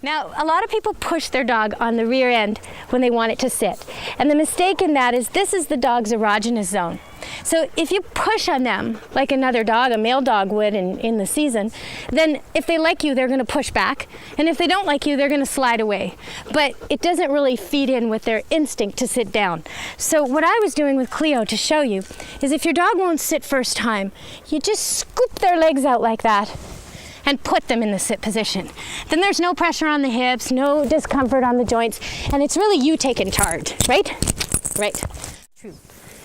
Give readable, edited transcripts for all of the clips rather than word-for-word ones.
Now, a lot of people push their dog on the rear end when they want it to sit. And the mistake in that is this is the dog's erogenous zone. So if you push on them like another dog, a male dog would in the season, then if they like you, they're going to push back. And if they don't like you, they're going to slide away. But it doesn't really feed in with their instinct to sit down. So what I was doing with Cleo to show you is if your dog won't sit first time, you just scoop their legs out like that and put them in the sit position. Then there's no pressure on the hips, no discomfort on the joints, and it's really you taking charge, right? Right. True.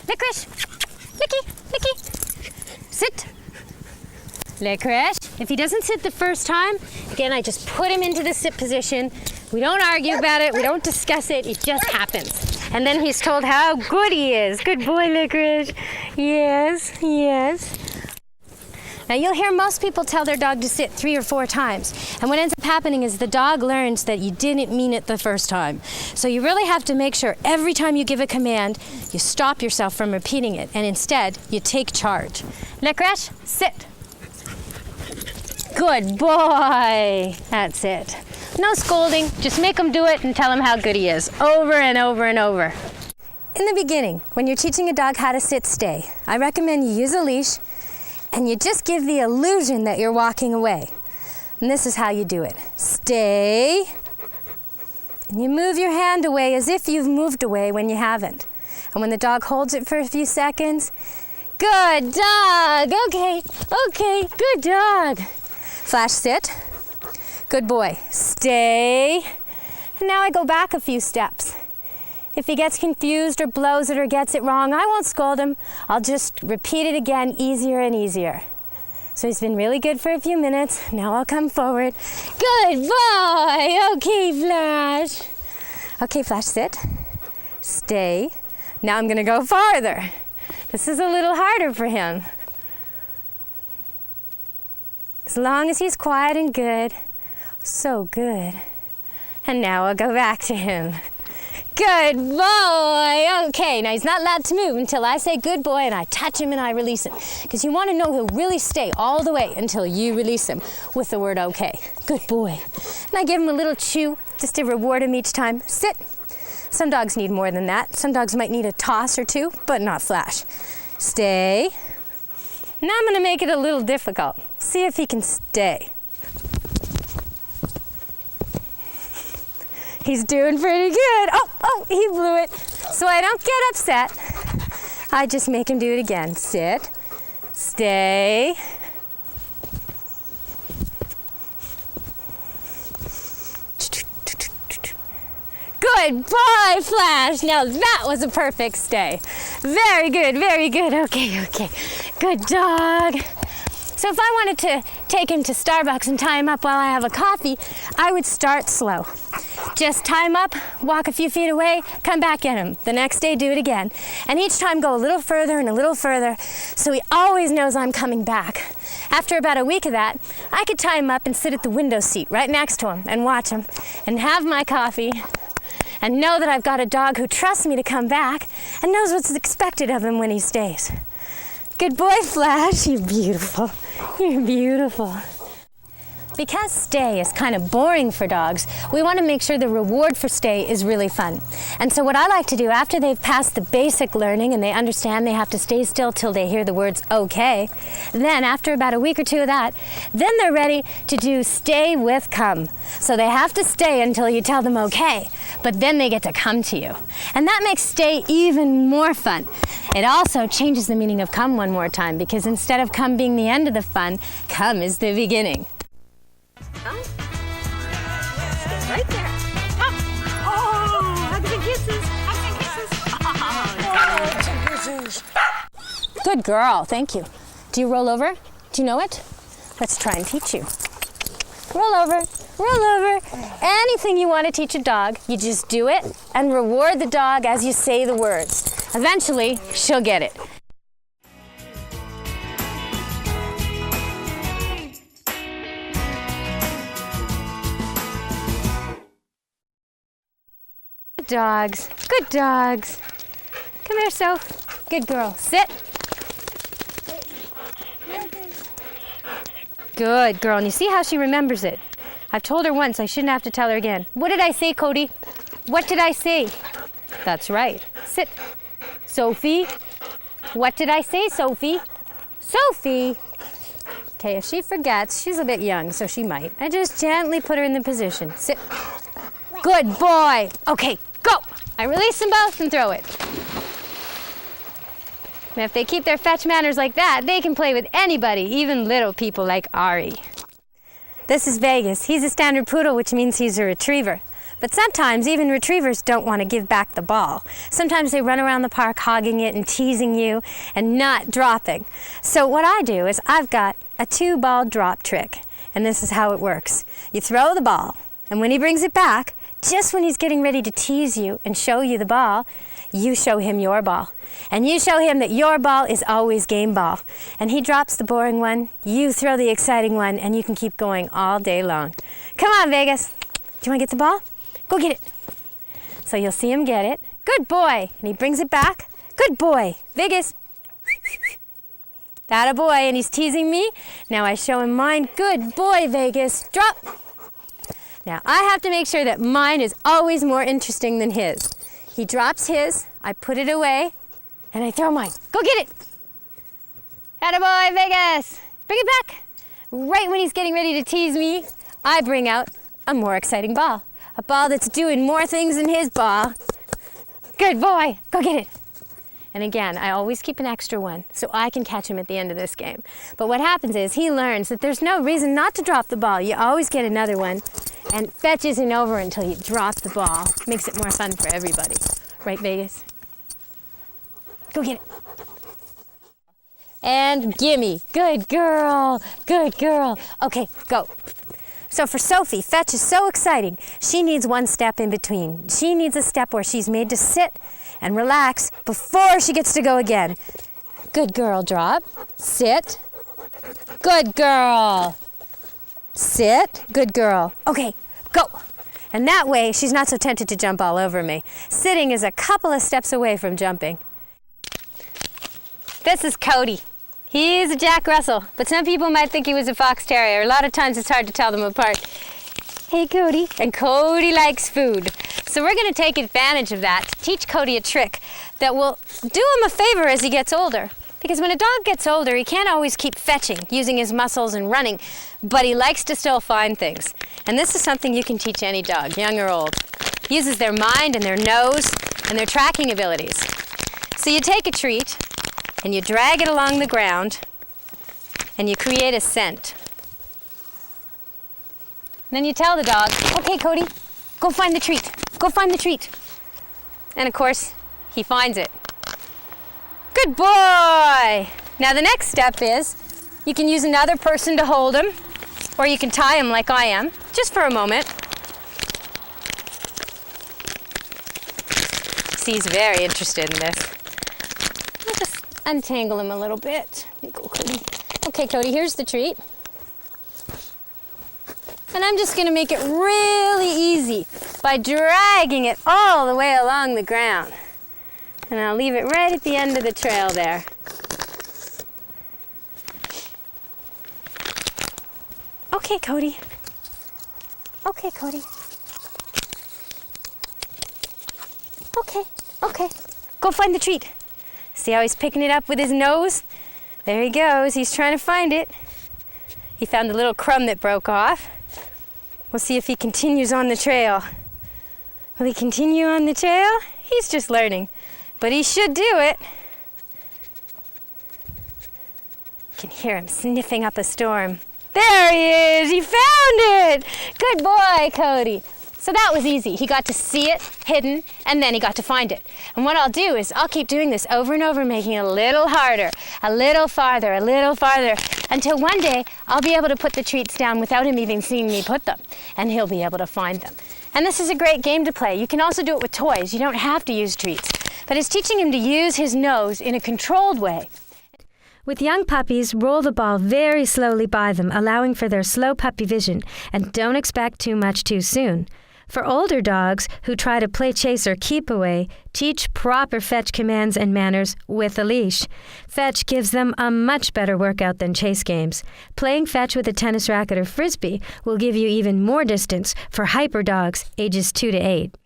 Licorice, Licky, sit. Licorice. If he doesn't sit the first time, again, I just put him into the sit position. We don't argue about it, we don't discuss it, it just happens. And then he's told how good he is. Good boy, Licorice. Yes, yes. Now you'll hear most people tell their dog to sit 3 or 4 times. And what ends up happening is the dog learns that you didn't mean it the first time. So you really have to make sure every time you give a command, you stop yourself from repeating it. And instead, you take charge. Licorice, sit. Good boy. That's it. No scolding, just make him do it and tell him how good he is. Over and over and over. In the beginning, when you're teaching a dog how to sit stay, I recommend you use a leash and you just give the illusion that you're walking away. And this is how you do it. Stay. And you move your hand away as if you've moved away when you haven't. And when the dog holds it for a few seconds, good dog. Okay, good dog. Flash sit. Good boy. Stay. And now I go back a few steps. If he gets confused or blows it or gets it wrong, I won't scold him. I'll just repeat it again, easier and easier. So he's been really good for a few minutes. Now I'll come forward. Good boy! Okay, Flash. Okay, Flash, sit. Stay. Now I'm gonna go farther. This is a little harder for him. As long as he's quiet and good. So good. And now I'll go back to him. Good boy. Okay, now he's not allowed to move until I say good boy and I touch him and I release him. Because you want to know he'll really stay all the way until you release him with the word okay. Good boy. And I give him a little chew just to reward him each time. Sit. Some dogs need more than that. Some dogs might need a toss or two, but not Flash. Stay. Now I'm going to make it a little difficult. See if he can stay. He's doing pretty good. Oh, he blew it. So I don't get upset. I just make him do it again. Sit, stay. Good boy, Flash. Now that was a perfect stay. Very good, very good. Okay. Good dog. So if I wanted to take him to Starbucks and tie him up while I have a coffee, I would start slow. Just tie him up, walk a few feet away, come back at him. The next day, do it again. And each time go a little further and a little further, so he always knows I'm coming back. After about a week of that, I could tie him up and sit at the window seat right next to him and watch him and have my coffee and know that I've got a dog who trusts me to come back and knows what's expected of him when he stays. Good boy, Flash. You're beautiful. You're beautiful. Because stay is kind of boring for dogs, we want to make sure the reward for stay is really fun. And so what I like to do after they've passed the basic learning and they understand they have to stay still till they hear the words okay, then after about a week or two of that, then they're ready to do stay with come. So they have to stay until you tell them okay, but then they get to come to you. And that makes stay even more fun. It also changes the meaning of come one more time, because instead of come being the end of the fun, come is the beginning. Oh. Stay right there. Oh, hugs and kisses. Hugs and kisses. Good girl, thank you. Do you roll over? Do you know it? Let's try and teach you. Roll over, roll over. Anything you want to teach a dog, you just do it and reward the dog as you say the words. Eventually, she'll get it. Dogs. Good dogs. Come here, Soph. Good girl. Sit. Good girl. And you see how she remembers it. I've told her once, I shouldn't have to tell her again. What did I say, Cody? What did I say? That's right. Sit. Sophie. What did I say, Sophie? Sophie. Okay, if she forgets, she's a bit young, so she might. I just gently put her in the position. Sit. Good boy. Okay, go. I release them both and throw it. And if they keep their fetch manners like that, they can play with anybody, even little people like Ari. This is Vegas. He's a standard poodle, which means he's a retriever. But sometimes even retrievers don't want to give back the ball. Sometimes they run around the park hogging it and teasing you and not dropping. So what I do is I've got a 2-ball drop trick, and this is how it works. You throw the ball, and when he brings it back, just when he's getting ready to tease you and show you the ball, you show him your ball. And you show him that your ball is always game ball. And he drops the boring one, you throw the exciting one, and you can keep going all day long. Come on, Vegas. Do you want to get the ball? Go get it. So you'll see him get it. Good boy. And he brings it back. Good boy. Vegas. That a boy, and he's teasing me. Now I show him mine. Good boy, Vegas. Drop. Now I have to make sure that mine is always more interesting than his. He drops his, I put it away, and I throw mine. Go get it. Attaboy, Vegas. Bring it back. Right when he's getting ready to tease me, I bring out a more exciting ball. A ball that's doing more things than his ball. Good boy. Go get it. And again, I always keep an extra one so I can catch him at the end of this game. But what happens is he learns that there's no reason not to drop the ball. You always get another one, and it fetches him over until you drop the ball. Makes it more fun for everybody. Right, Vegas? Go get it. And gimme. Good girl. Good girl. Okay, go. So for Sophie, fetch is so exciting. She needs one step in between. She needs a step where she's made to sit and relax before she gets to go again. Good girl, drop. Sit. Good girl. Sit. Good girl. Okay, go. And that way, she's not so tempted to jump all over me. Sitting is a couple of steps away from jumping. This is Cody. He's a Jack Russell, but some people might think he was a Fox Terrier. A lot of times it's hard to tell them apart. Hey, Cody. And Cody likes food. So we're going to take advantage of that to teach Cody a trick that will do him a favor as he gets older. Because when a dog gets older, he can't always keep fetching, using his muscles and running, but he likes to still find things. And this is something you can teach any dog, young or old. It uses their mind and their nose and their tracking abilities. So you take a treat and you drag it along the ground and you create a scent. And then you tell the dog, okay, Cody, go find the treat. Go find the treat. And of course, he finds it. Good boy! Now the next step is, you can use another person to hold him, or you can tie him like I am, just for a moment. See, he's very interested in this. I'll just untangle him a little bit. There you go, Cody. Okay, Cody, here's the treat. And I'm just gonna make it really easy by dragging it all the way along the ground. And I'll leave it right at the end of the trail there. Okay, Cody. Okay, Cody. Okay, okay. Go find the treat. See how he's picking it up with his nose? There he goes. He's trying to find it. He found a little crumb that broke off. We'll see if he continues on the trail. Will he continue on the trail? He's just learning. But he should do it. You can hear him sniffing up a storm. There he is! He found it! Good boy, Cody. So that was easy. He got to see it hidden, and then he got to find it. And what I'll do is I'll keep doing this over and over, making it a little harder, a little farther, until one day I'll be able to put the treats down without him even seeing me put them, and he'll be able to find them. And this is a great game to play. You can also do it with toys. You don't have to use treats. But it's teaching him to use his nose in a controlled way. With young puppies, roll the ball very slowly by them, allowing for their slow puppy vision, and don't expect too much too soon. For older dogs who try to play chase or keep away, teach proper fetch commands and manners with a leash. Fetch gives them a much better workout than chase games. Playing fetch with a tennis racket or frisbee will give you even more distance for hyper dogs ages 2 to 8.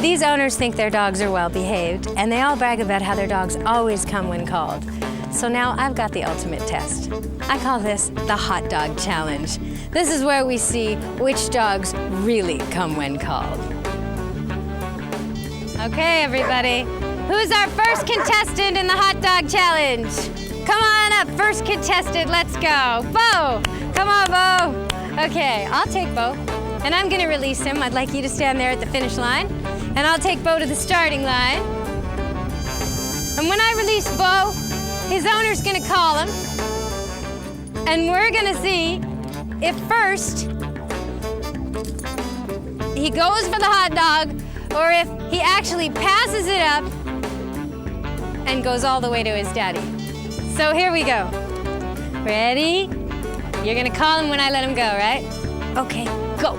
These owners think their dogs are well behaved, and they all brag about how their dogs always come when called. So now I've got the ultimate test. I call this the hot dog challenge. This is where we see which dogs really come when called. Okay, everybody, who's our first contestant in the hot dog challenge? Come on up, first contestant, let's go. Bo, come on, Bo. Okay, I'll take Bo, and I'm gonna release him. I'd like you to stand there at the finish line. And I'll take Bo to the starting line. And when I release Bo, his owner's gonna call him. And we're gonna see if first he goes for the hot dog or if he actually passes it up and goes all the way to his daddy. So here we go. Ready? You're gonna call him when I let him go, right? Okay, go.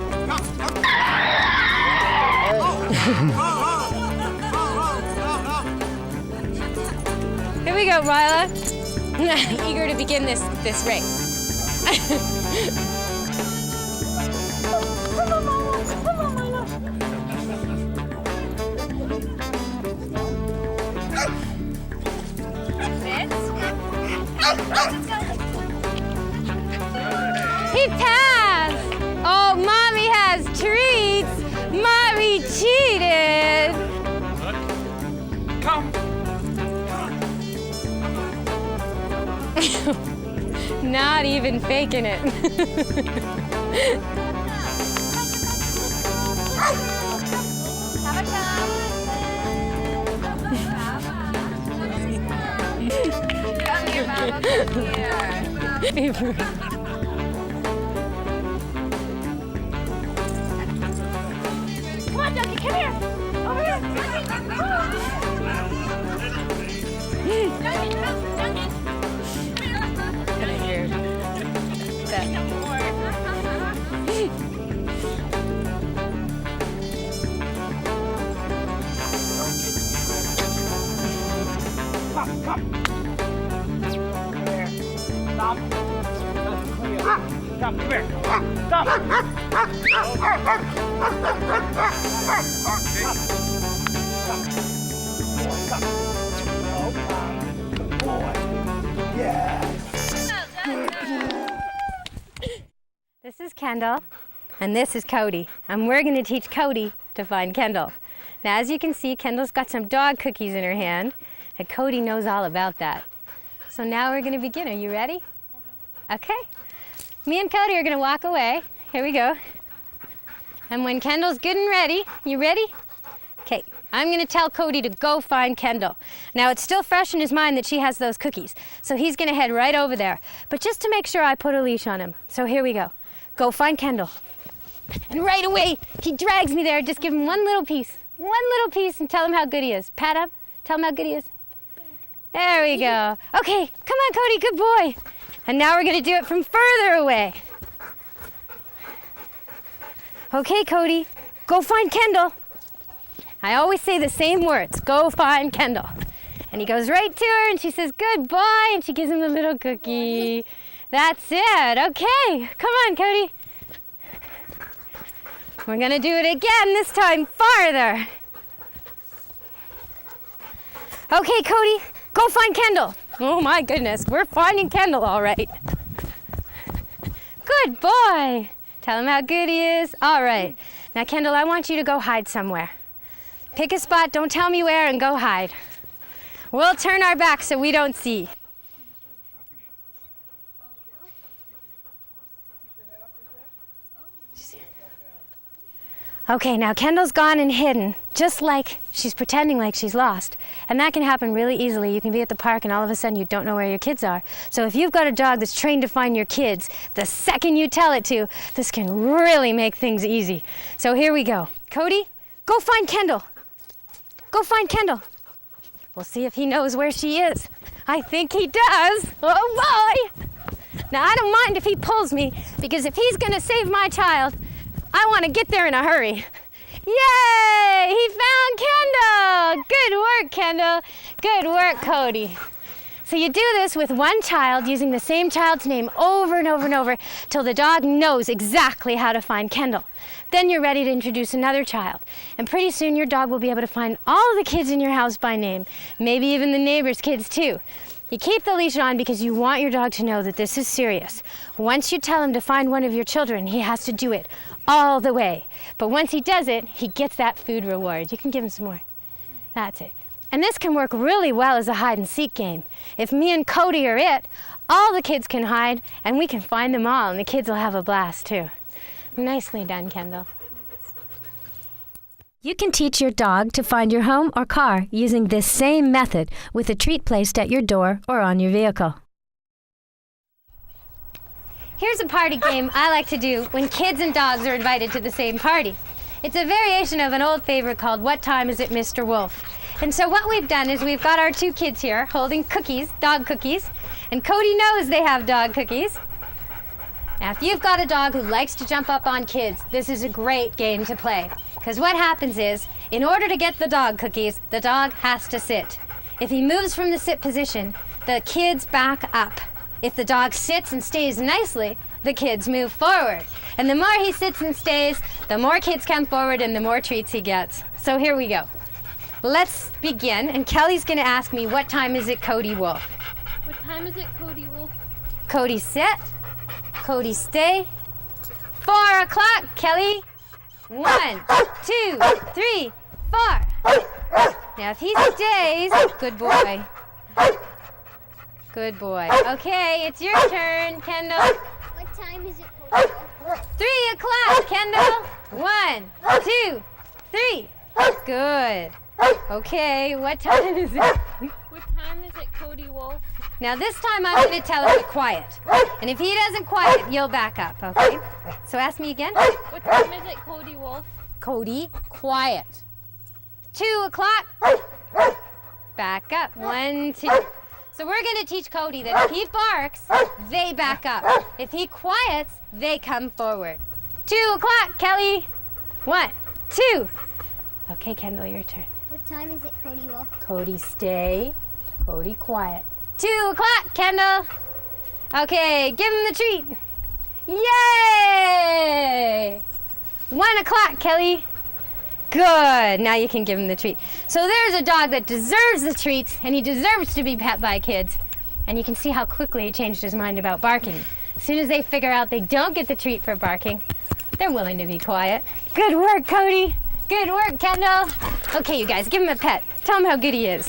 Here we go, Ryla. Eager to begin this race. He passed! Oh, Mommy has treats! Mommy cheated! Come! Not even faking it. Come on, Ducky, come here. Over here. Come here. Stop. Come here. Stop. Good boy. Yes. This is Kendall, and this is Cody, and we're going to teach Cody to find Kendall. Now, as you can see, Kendall's got some dog cookies in her hand, and Cody knows all about that. So now we're going to begin. Are you ready? Okay. Me and Cody are going to walk away. Here we go. And when Kendall's good and ready, you ready? Okay, I'm going to tell Cody to go find Kendall. Now, it's still fresh in his mind that she has those cookies, so he's going to head right over there. But just to make sure, I put a leash on him. So here we go. Go find Kendall. And right away, he drags me there. Just give him one little piece, and tell him how good he is. Pat him, tell him how good he is. There we go. Okay, come on, Cody, good boy. And now we're going to do it from further away. Okay, Cody, go find Kendall. I always say the same words, go find Kendall. And he goes right to her and she says, good boy, and she gives him a little cookie. That's it, okay. Come on, Cody. We're gonna do it again, this time farther. Okay, Cody, go find Kendall. Oh my goodness, we're finding Kendall all right. Good boy. Tell him how good he is. All right. Now, Kendall, I want you to go hide somewhere. Pick a spot, don't tell me where, and go hide. We'll turn our back so we don't see. Okay, now Kendall's gone and hidden, just like she's pretending like she's lost. And that can happen really easily. You can be at the park and all of a sudden you don't know where your kids are. So if you've got a dog that's trained to find your kids, the second you tell it to, this can really make things easy. So here we go. Cody, go find Kendall. Go find Kendall. We'll see if he knows where she is. I think he does. Oh boy! Now I don't mind if he pulls me, because if he's gonna save my child, I want to get there in a hurry. Yay! He found Kendall! Good work, Kendall. Good work, Cody. So you do this with one child, using the same child's name over and over and over till the dog knows exactly how to find Kendall. Then you're ready to introduce another child. And pretty soon your dog will be able to find all the kids in your house by name, maybe even the neighbors' kids too. You keep the leash on because you want your dog to know that this is serious. Once you tell him to find one of your children, he has to do it all the way. But once he does it, he gets that food reward. You can give him some more. That's it. And this can work really well as a hide and seek game. If me and Cody are it, all the kids can hide and we can find them all, and the kids will have a blast too. Nicely done, Kendall. You can teach your dog to find your home or car using this same method with a treat placed at your door or on your vehicle. Here's a party game I like to do when kids and dogs are invited to the same party. It's a variation of an old favorite called What Time Is It, Mr. Wolfe? And so what we've done is we've got our two kids here holding cookies, dog cookies, and Cody knows they have dog cookies. Now, if you've got a dog who likes to jump up on kids, this is a great game to play. Because what happens is, in order to get the dog cookies, the dog has to sit. If he moves from the sit position, the kids back up. If the dog sits and stays nicely, the kids move forward. And the more he sits and stays, the more kids come forward and the more treats he gets. So here we go. Let's begin, and Kelly's gonna ask me, what time is it, Cody Wolfe? What time is it, Cody Wolfe? Cody sit, Cody stay. 4 o'clock, Kelly. 1, 2, 3, 4. Now if he stays, good boy. Good boy. Okay, it's your turn, Kendall. What time is it, Cody Wolfe? 3 o'clock, Kendall. 1, 2, 3. Good. Okay, what time is it? What time is it, Cody Wolfe? Now this time I'm going to tell him to quiet. And if he doesn't quiet, you'll back up, okay? So ask me again. What time is it, Cody Wolfe? Cody, quiet. 2 o'clock. Back up. 1, 2. So we're going to teach Cody that if he barks, they back up. If he quiets, they come forward. 2 o'clock, Kelly. 1, 2. Okay, Kendall, your turn. What time is it, Cody Wolfe? Cody, stay. Cody, quiet. 2 o'clock, Kendall. Okay, give him the treat. Yay! 1 o'clock, Kelly. Good. Now you can give him the treat. So there's a dog that deserves the treats, and he deserves to be pet by kids. And you can see how quickly he changed his mind about barking. As soon as they figure out they don't get the treat for barking, they're willing to be quiet. Good work, Cody. Good work, Kendall. Okay, you guys, give him a pet. Tell him how good he is.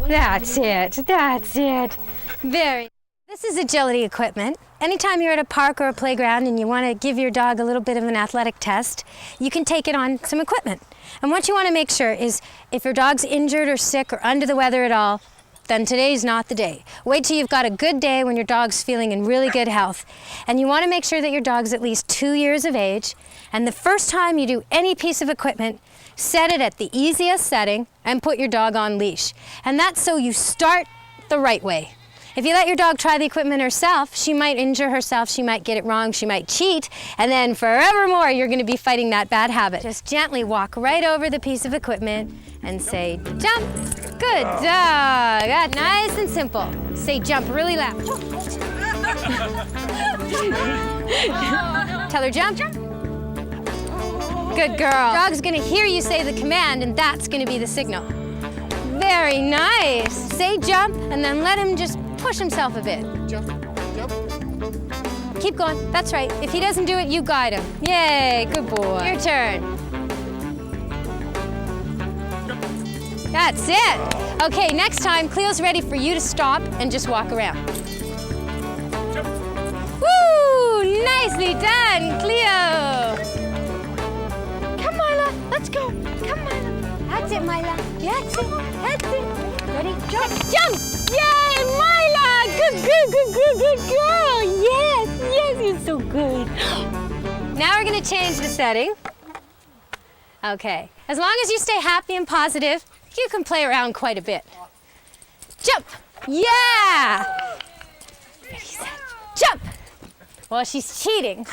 That's it. That's it. Very. This is agility equipment. Anytime you're at a park or a playground and you want to give your dog a little bit of an athletic test, you can take it on some equipment. And what you want to make sure is if your dog's injured or sick or under the weather at all, then today's not the day. Wait till you've got a good day when your dog's feeling in really good health. And you want to make sure that your dog's at least 2 years of age. And the first time you do any piece of equipment, set it at the easiest setting and put your dog on leash. And that's so you start the right way. If you let your dog try the equipment herself, she might injure herself, she might get it wrong, she might cheat, and then forevermore you're going to be fighting that bad habit. Just gently walk right over the piece of equipment and say, jump. Good dog. That's nice and simple. Say jump really loud. Tell her jump. Good girl. Dog's going to hear you say the command, and that's going to be the signal. Very nice. Say jump, and then let him just push himself a bit. Jump, jump. Keep going. That's right. If he doesn't do it, you guide him. Yay, good boy. Your turn. That's it. Okay, next time, Cleo's ready for you to stop and just walk around. Woo! Nicely done, Cleo. Come, Marla. That's it. That's it. Ready? Jump. Jump. Yay, Marla. Good girl. Yes, you're so good. Now we're going to change the setting. Okay. As long as you stay happy and positive, you can play around quite a bit. Jump. Yeah. Ready, set, jump. Well, she's cheating,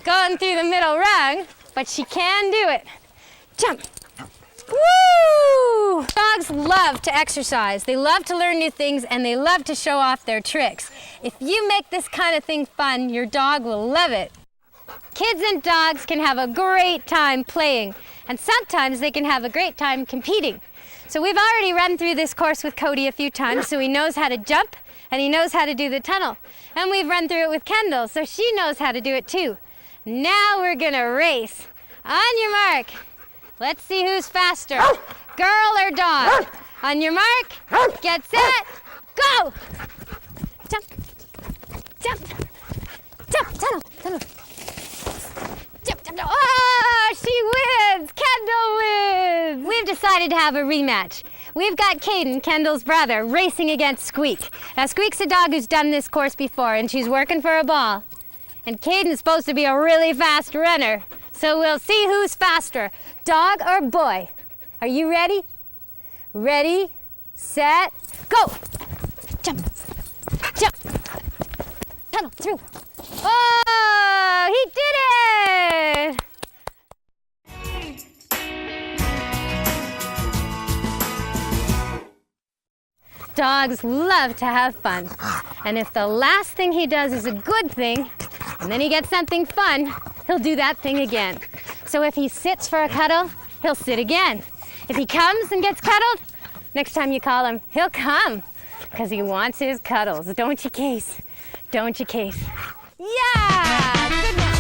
going through the middle rung, but she can do it. Jump. Woo! Dogs love to exercise. They love to learn new things, and they love to show off their tricks. If you make this kind of thing fun, your dog will love it. Kids and dogs can have a great time playing, and sometimes they can have a great time competing. So we've already run through this course with Cody a few times, so he knows how to jump, and he knows how to do the tunnel. And we've run through it with Kendall, so she knows how to do it too. Now we're gonna race. On your mark. Let's see who's faster, girl or dog. On your mark, get set, go! Jump, jump, jump, tunnel, tunnel. Jump, jump, jump. Oh, she wins! Kendall wins! We've decided to have a rematch. We've got Caden, Kendall's brother, racing against Squeak. Now, Squeak's a dog who's done this course before, and she's working for a ball. And Caden's supposed to be a really fast runner. So we'll see who's faster, dog or boy. Are you ready? Ready, set, go! Jump, jump, tunnel, through. Oh, he did it! Dogs love to have fun. And if the last thing he does is a good thing, and then he gets something fun, he'll do that thing again. So if he sits for a cuddle, he'll sit again. If he comes and gets cuddled, next time you call him, he'll come. Because he wants his cuddles. Don't you, Case? Don't you, Case? Yeah! Good one.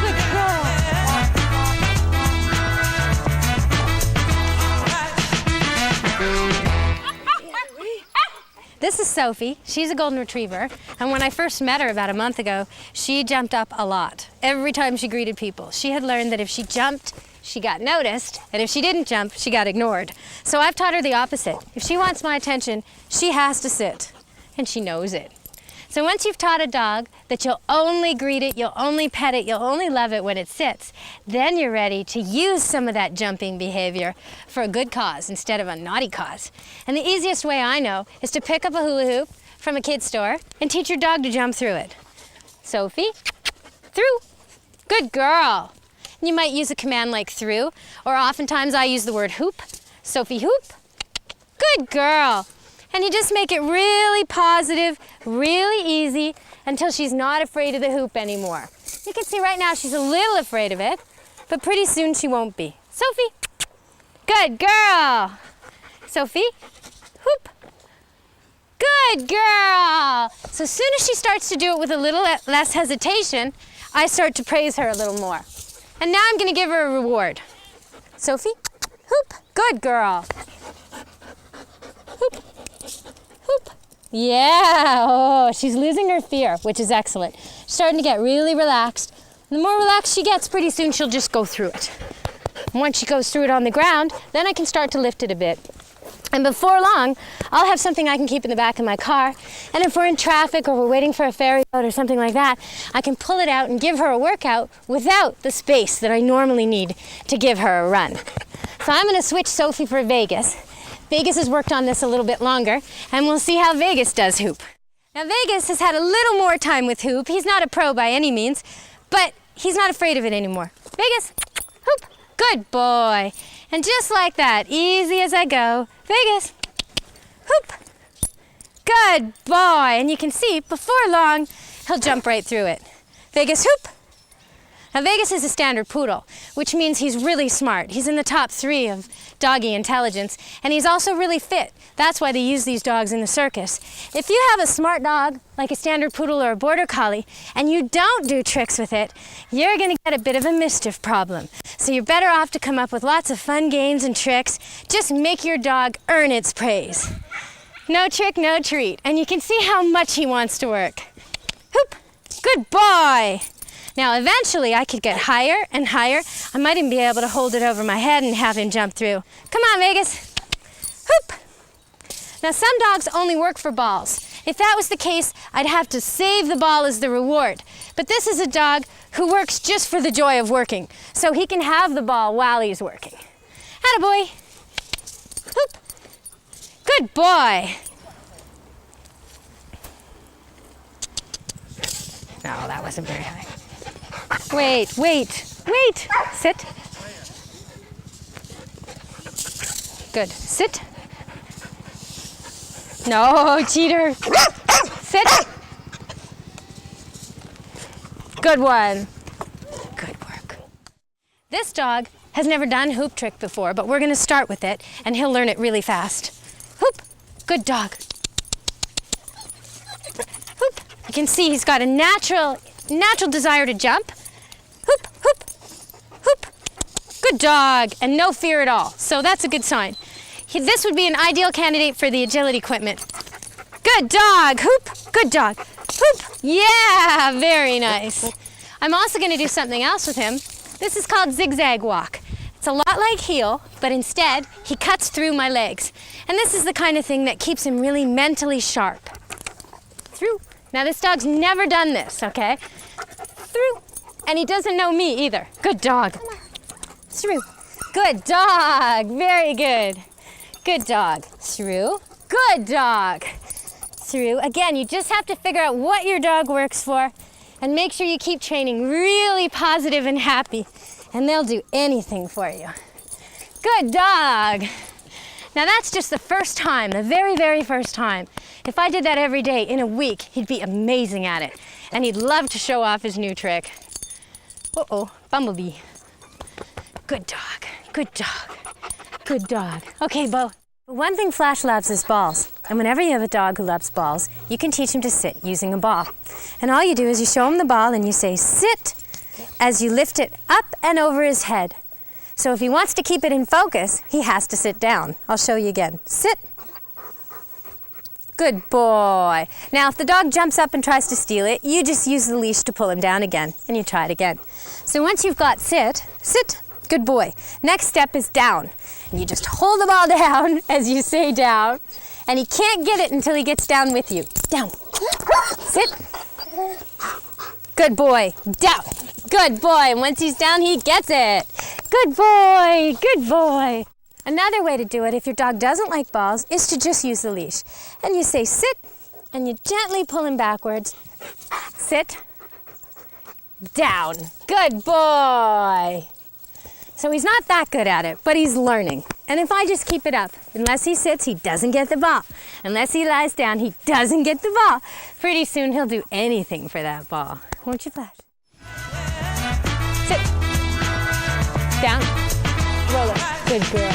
Good girl. This is Sophie. She's a golden retriever, and when I first met her about a month ago, she jumped up a lot. Every time she greeted people, she had learned that if she jumped, she got noticed, and if she didn't jump, she got ignored. So I've taught her the opposite. If she wants my attention, she has to sit, and she knows it. So once you've taught a dog that you'll only greet it, you'll only pet it, you'll only love it when it sits, then you're ready to use some of that jumping behavior for a good cause instead of a naughty cause. And the easiest way I know is to pick up a hula hoop from a kid's store and teach your dog to jump through it. Sophie, through. Good girl. You might use a command like through, or oftentimes I use the word hoop. Sophie, hoop. Good girl. And you just make it really positive, really easy, until she's not afraid of the hoop anymore. You can see right now she's a little afraid of it, but pretty soon she won't be. Sophie, good girl. Sophie, hoop. Good girl. So as soon as she starts to do it with a little less hesitation, I start to praise her a little more. And now I'm going to give her a reward. Sophie, hoop. Good girl. Hoop. Hoop. Yeah, oh, she's losing her fear, which is excellent. She's starting to get really relaxed. The more relaxed she gets, pretty soon she'll just go through it. And once she goes through it on the ground, then I can start to lift it a bit. And before long, I'll have something I can keep in the back of my car. And if we're in traffic or we're waiting for a ferry boat or something like that, I can pull it out and give her a workout without the space that I normally need to give her a run. So I'm going to switch Sophie for Vegas. Vegas has worked on this a little bit longer, and we'll see how Vegas does hoop. Now, Vegas has had a little more time with hoop. He's not a pro by any means, but he's not afraid of it anymore. Vegas, hoop, good boy. And just like that, easy as I go, Vegas, hoop, good boy. And you can see, before long, he'll jump right through it. Vegas, hoop. Now, Vegas is a standard poodle, which means he's really smart. He's in the top 3 of doggy intelligence, and he's also really fit. That's why they use these dogs in the circus. If you have a smart dog, like a standard poodle or a border collie, and you don't do tricks with it, you're going to get a bit of a mischief problem. So you're better off to come up with lots of fun games and tricks. Just make your dog earn its praise. No trick, no treat. And you can see how much he wants to work. Hoop, good boy. Now eventually I could get higher and higher. I might even be able to hold it over my head and have him jump through. Come on, Vegas. Whoop. Now some dogs only work for balls. If that was the case, I'd have to save the ball as the reward. But this is a dog who works just for the joy of working. So he can have the ball while he's working. Attaboy. Whoop. Good boy. No, that wasn't very high. Wait. Sit. Good. Sit. No, cheater. Sit. Good one. Good work. This dog has never done hoop trick before, but we're going to start with it, and he'll learn it really fast. Hoop. Good dog. Hoop. You can see he's got a natural desire to jump. Hoop, hoop, hoop. Good dog, and no fear at all. So that's a good sign. This would be an ideal candidate for the agility equipment. Good dog, hoop, good dog, hoop. Yeah, very nice. I'm also going to do something else with him. This is called zigzag walk. It's a lot like heel, but instead he cuts through my legs. And this is the kind of thing that keeps him really mentally sharp. Through. Now this dog's never done this, okay? Through. And he doesn't know me either. Good dog. Through. Good dog. Very good. Good dog. Through. Good dog. Through. Again, you just have to figure out what your dog works for and make sure you keep training really positive and happy, and they'll do anything for you. Good dog. Now that's just the first time, the very, very first time. If I did that every day in a week, he'd be amazing at it, and he'd love to show off his new trick. Uh-oh, bumblebee. Good dog, good dog, good dog. Okay, Bo. One thing Flash loves is balls. And whenever you have a dog who loves balls, you can teach him to sit using a ball. And all you do is you show him the ball and you say, sit, as you lift it up and over his head. So if he wants to keep it in focus, he has to sit down. I'll show you again. Sit. Good boy. Now, if the dog jumps up and tries to steal it, you just use the leash to pull him down again, and you try it again. So once you've got sit, good boy. Next step is down. And you just hold the ball down as you say down, and he can't get it until he gets down with you. Down. Sit. Good boy. Down. Good boy. And once he's down, he gets it. Good boy. Good boy. Another way to do it, if your dog doesn't like balls, is to just use the leash. And you say sit, and you gently pull him backwards. Sit. Down. Good boy. So he's not that good at it, but he's learning. And if I just keep it up, unless he sits, he doesn't get the ball. Unless he lies down, he doesn't get the ball. Pretty soon he'll do anything for that ball. Won't you, Flash? Sit. Down. Roll it. Good girl.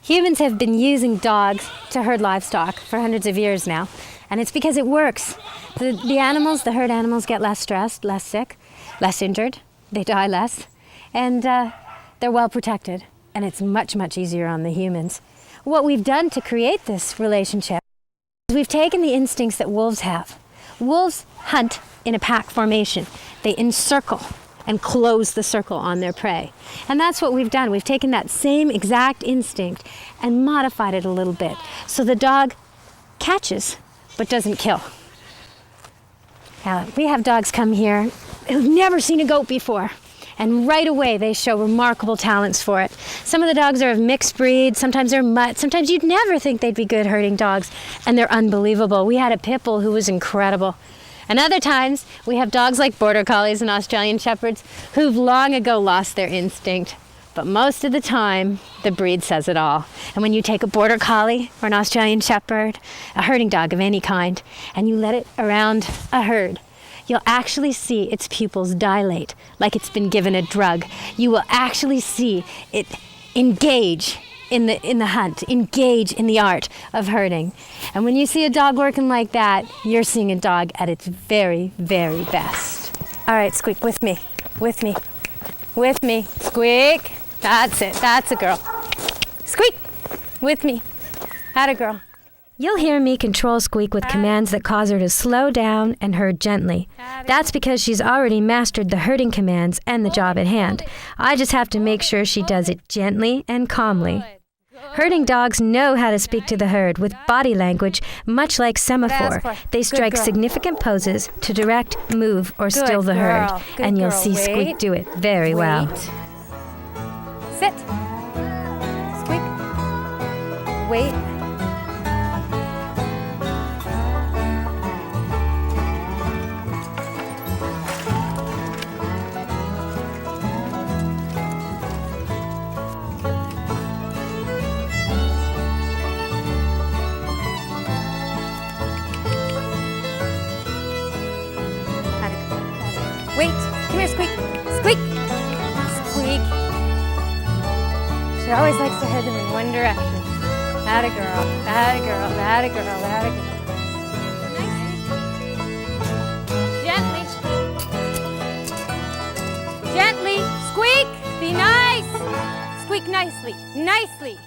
Humans have been using dogs to herd livestock for hundreds of years now, and it's because it works. The animals, the herd animals, get less stressed, less sick, less injured, they die less, and they're well protected, and it's much, much easier on the humans. What we've done to create this relationship is we've taken the instincts that wolves have. Wolves hunt in a pack formation. They encircle and close the circle on their prey. And that's what we've done. We've taken that same exact instinct and modified it a little bit. So the dog catches, but doesn't kill. We have dogs come here who've never seen a goat before. And right away, they show remarkable talents for it. Some of the dogs are of mixed breed, sometimes they're mutt, sometimes you'd never think they'd be good herding dogs, and they're unbelievable. We had a pit bull who was incredible. And other times, we have dogs like Border Collies and Australian Shepherds who've long ago lost their instinct. But most of the time, the breed says it all. And when you take a Border Collie or an Australian Shepherd, a herding dog of any kind, and you let it around a herd, you'll actually see its pupils dilate like it's been given a drug. You will actually see it engage in the hunt, engage in the art of herding. And when you see a dog working like that, you're seeing a dog at its very, very best. All right, Squeak, with me, with me, with me. Squeak, that's it, that's a girl. Squeak, with me, atta girl. You'll hear me control Squeak with commands that cause her to slow down and herd gently. That's because she's already mastered the herding commands and the job at hand. I just have to make sure she does it gently and calmly. Herding dogs know how to speak to the herd with body language, much like semaphore. They strike significant poses to direct, move, or still the herd. And you'll see Squeak do it very well. Sit. Squeak. Wait. Wait, come here, Squeak. Squeak. Squeak. She always likes to herd them in one direction. Atta girl, atta girl, atta girl, atta girl. Gently. Gently. Squeak, be nice. Squeak nicely, nicely.